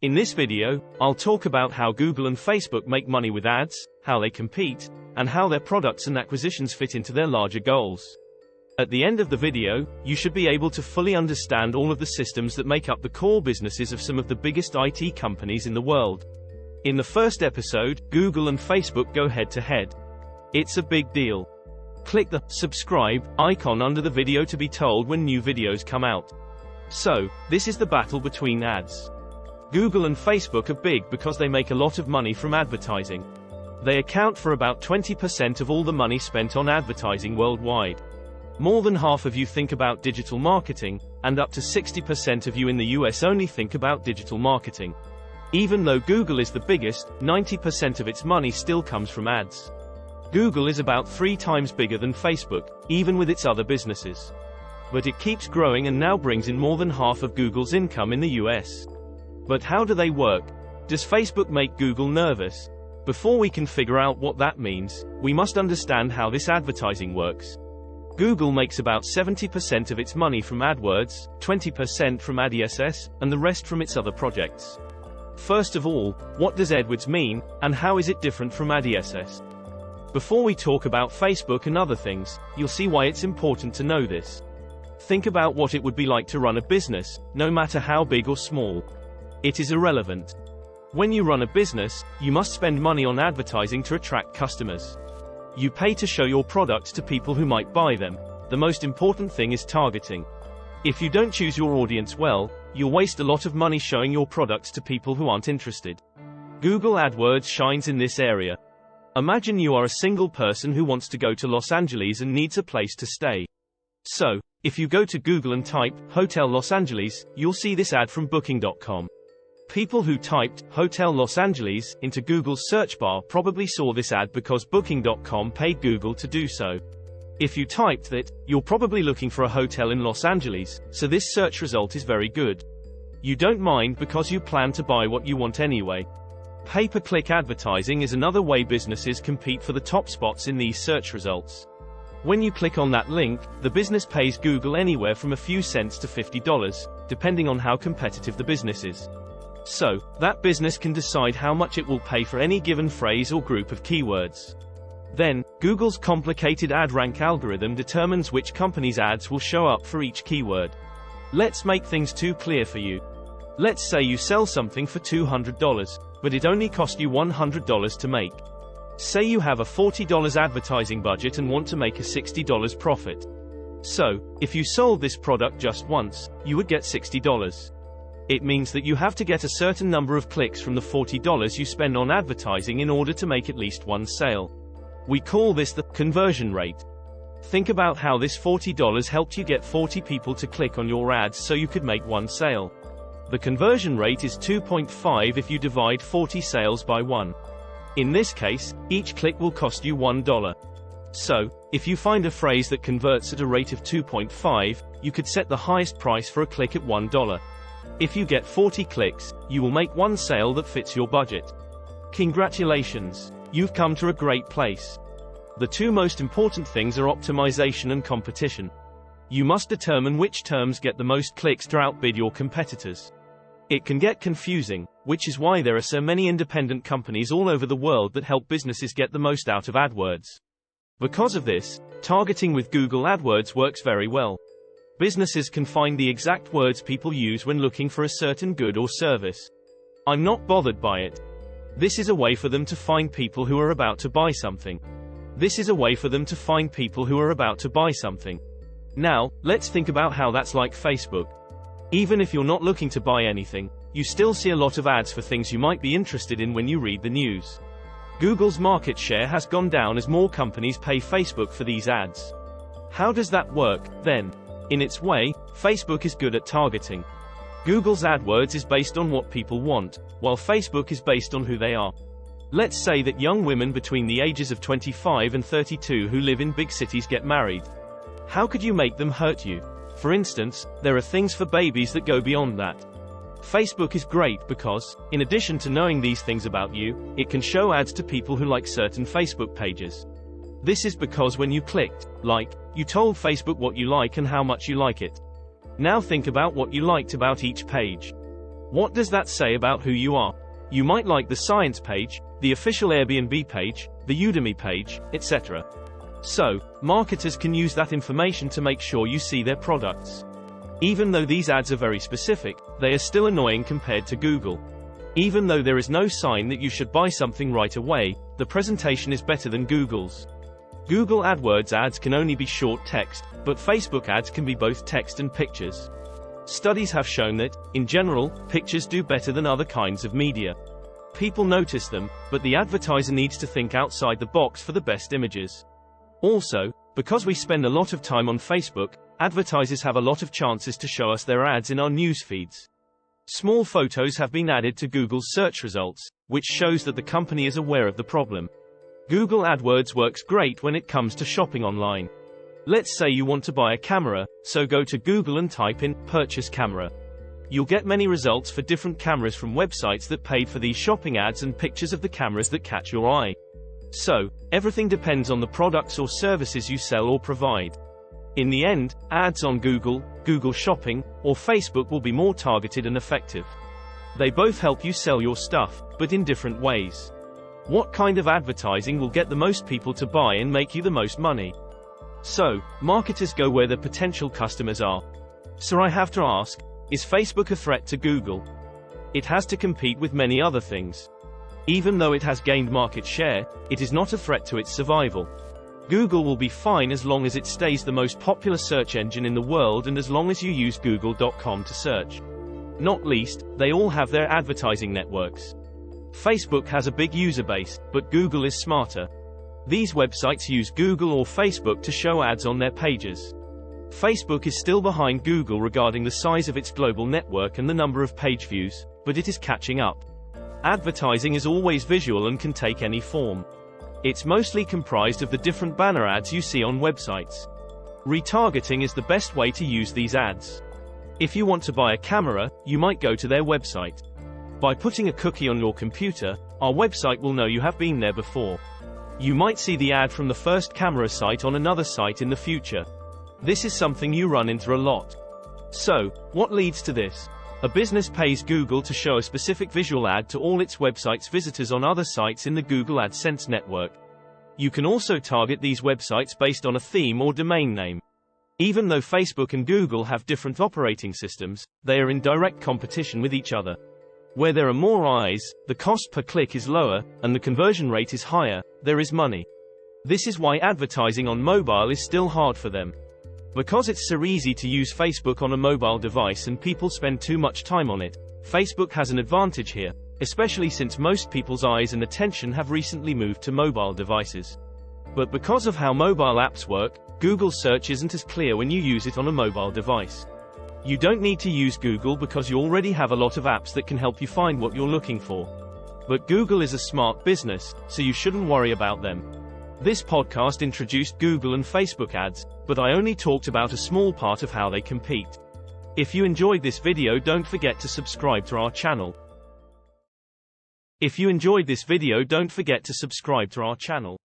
In this video, I'll talk about how Google and Facebook make money with ads, how they compete, and how their products and acquisitions fit into their larger goals. At the end of the video, you should be able to fully understand all of the systems that make up the core businesses of some of the biggest IT companies in the world. In the first episode, Google and Facebook go head-to-head. It's a big deal. Click the subscribe icon under the video to be told when new videos come out. So, this is the battle between ads. Google and Facebook are big because they make a lot of money from advertising. They account for about 20% of all the money spent on advertising worldwide. More than half of you think about digital marketing, and up to 60% of you in the US only think about digital marketing. Even though Google is the biggest, 90% of its money still comes from ads. Google is about 3 times bigger than Facebook, even with its other businesses. But it keeps growing and now brings in more than half of Google's income in the US. But how do they work? Does Facebook make Google nervous? Before we can figure out what that means, we must understand how this advertising works. Google makes about 70% of its money from AdWords, 20% from AdSense, and the rest from its other projects. First of all, what does AdWords mean, and how is it different from AdSense? Before we talk about Facebook and other things, you'll see why it's important to know this. Think about what it would be like to run a business, no matter how big or small. It is irrelevant. When you run a business, you must spend money on advertising to attract customers. You pay to show your products to people who might buy them. The most important thing is targeting. If you don't choose your audience well, you'll waste a lot of money showing your products to people who aren't interested. Google AdWords shines in this area. Imagine you are a single person who wants to go to Los Angeles and needs a place to stay. So, if you go to Google and type Hotel Los Angeles, you'll see this ad from Booking.com. People who typed Hotel Los Angeles into Google's search bar probably saw this ad because Booking.com paid Google to do so. If you typed that, you're probably looking for a hotel in Los Angeles, so this search result is very good. You don't mind because you plan to buy what you want anyway. Pay-per-click advertising is another way businesses compete for the top spots in these search results. When you click on that link, the business pays Google anywhere from a few cents to $50, depending on how competitive the business is. So, that business can decide how much it will pay for any given phrase or group of keywords. Then, Google's complicated ad rank algorithm determines which company's ads will show up for each keyword. Let's make things too clear for you. Let's say you sell something for $200, but it only cost you $100 to make. Say you have a $40 advertising budget and want to make a $60 profit. So, if you sold this product just once, you would get $60. It means that you have to get a certain number of clicks from the $40 you spend on advertising in order to make at least one sale. We call this the conversion rate. Think about how this $40 helped you get 40 people to click on your ads so you could make one sale. The conversion rate is 2.5 if you divide 40 sales by 1. In this case, each click will cost you $1. So, if you find a phrase that converts at a rate of 2.5, you could set the highest price for a click at $1. If you get 40 clicks, you will make one sale that fits your budget. Congratulations! You've come to a great place. The two most important things are optimization and competition. You must determine which terms get the most clicks to outbid your competitors. It can get confusing, which is why there are so many independent companies all over the world that help businesses get the most out of AdWords. Because of this, targeting with Google AdWords works very well. Businesses can find the exact words people use when looking for a certain good or service. I'm not bothered by it. This is a way for them to find people who are about to buy something. This is a way for them to find people who are about to buy something. Now, let's think about how that's like Facebook. Even if you're not looking to buy anything, you still see a lot of ads for things you might be interested in when you read the news. Google's market share has gone down as more companies pay Facebook for these ads. How does that work, then? In its way, Facebook is good at targeting. Google's AdWords is based on what people want, while Facebook is based on who they are. Let's say that young women between the ages of 25 and 32 who live in big cities get married. How could you make them hurt you? For instance, there are things for babies that go beyond that. Facebook is great because, in addition to knowing these things about you, it can show ads to people who like certain Facebook pages. This is because when you clicked like, you told Facebook what you like and how much you like it. Now think about what you liked about each page. What does that say about who you are? You might like the science page, the official Airbnb page, the Udemy page, etc. So, marketers can use that information to make sure you see their products. Even though these ads are very specific, they are still annoying compared to Google. Even though there is no sign that you should buy something right away, the presentation is better than Google's. Google AdWords ads can only be short text, but Facebook ads can be both text and pictures. Studies have shown that, in general, pictures do better than other kinds of media. People notice them, but the advertiser needs to think outside the box for the best images. Also, because we spend a lot of time on Facebook, advertisers have a lot of chances to show us their ads in our news feeds. Small photos have been added to Google's search results, which shows that the company is aware of the problem. Google AdWords works great when it comes to shopping online. Let's say you want to buy a camera, so go to Google and type in "purchase camera." You'll get many results for different cameras from websites that paid for these shopping ads and pictures of the cameras that catch your eye. So, everything depends on the products or services you sell or provide. In the end, ads on Google, Google Shopping, or Facebook will be more targeted and effective. They both help you sell your stuff, but in different ways. What kind of advertising will get the most people to buy and make you the most money? So, marketers go where the potential customers are. So I have to ask, is Facebook a threat to Google? It has to compete with many other things. Even though it has gained market share, it is not a threat to its survival. Google will be fine as long as it stays the most popular search engine in the world and as long as you use google.com to search. Not least, they all have their advertising networks. Facebook has a big user base, but Google is smarter. These websites use Google or Facebook to show ads on their pages. Facebook is still behind Google regarding the size of its global network and the number of page views, but it is catching up. Advertising is always visual and can take any form. It's mostly comprised of the different banner ads you see on websites. Retargeting is the best way to use these ads. If you want to buy a camera, you might go to their website. By putting a cookie on your computer, our website will know you have been there before. You might see the ad from the first camera site on another site in the future. This is something you run into a lot. So, what leads to this? A business pays Google to show a specific visual ad to all its website's visitors on other sites in the Google AdSense network. You can also target these websites based on a theme or domain name. Even though Facebook and Google have different operating systems, they are in direct competition with each other. Where there are more eyes, the cost per click is lower, and the conversion rate is higher, there is money. This is why advertising on mobile is still hard for them. Because it's so easy to use Facebook on a mobile device and people spend too much time on it, Facebook has an advantage here, especially since most people's eyes and attention have recently moved to mobile devices. But because of how mobile apps work, Google search isn't as clear when you use it on a mobile device. You don't need to use Google because you already have a lot of apps that can help you find what you're looking for. But Google is a smart business, so you shouldn't worry about them. This podcast introduced Google and Facebook ads, but I only talked about a small part of how they compete. If you enjoyed this video, don't forget to subscribe to our channel.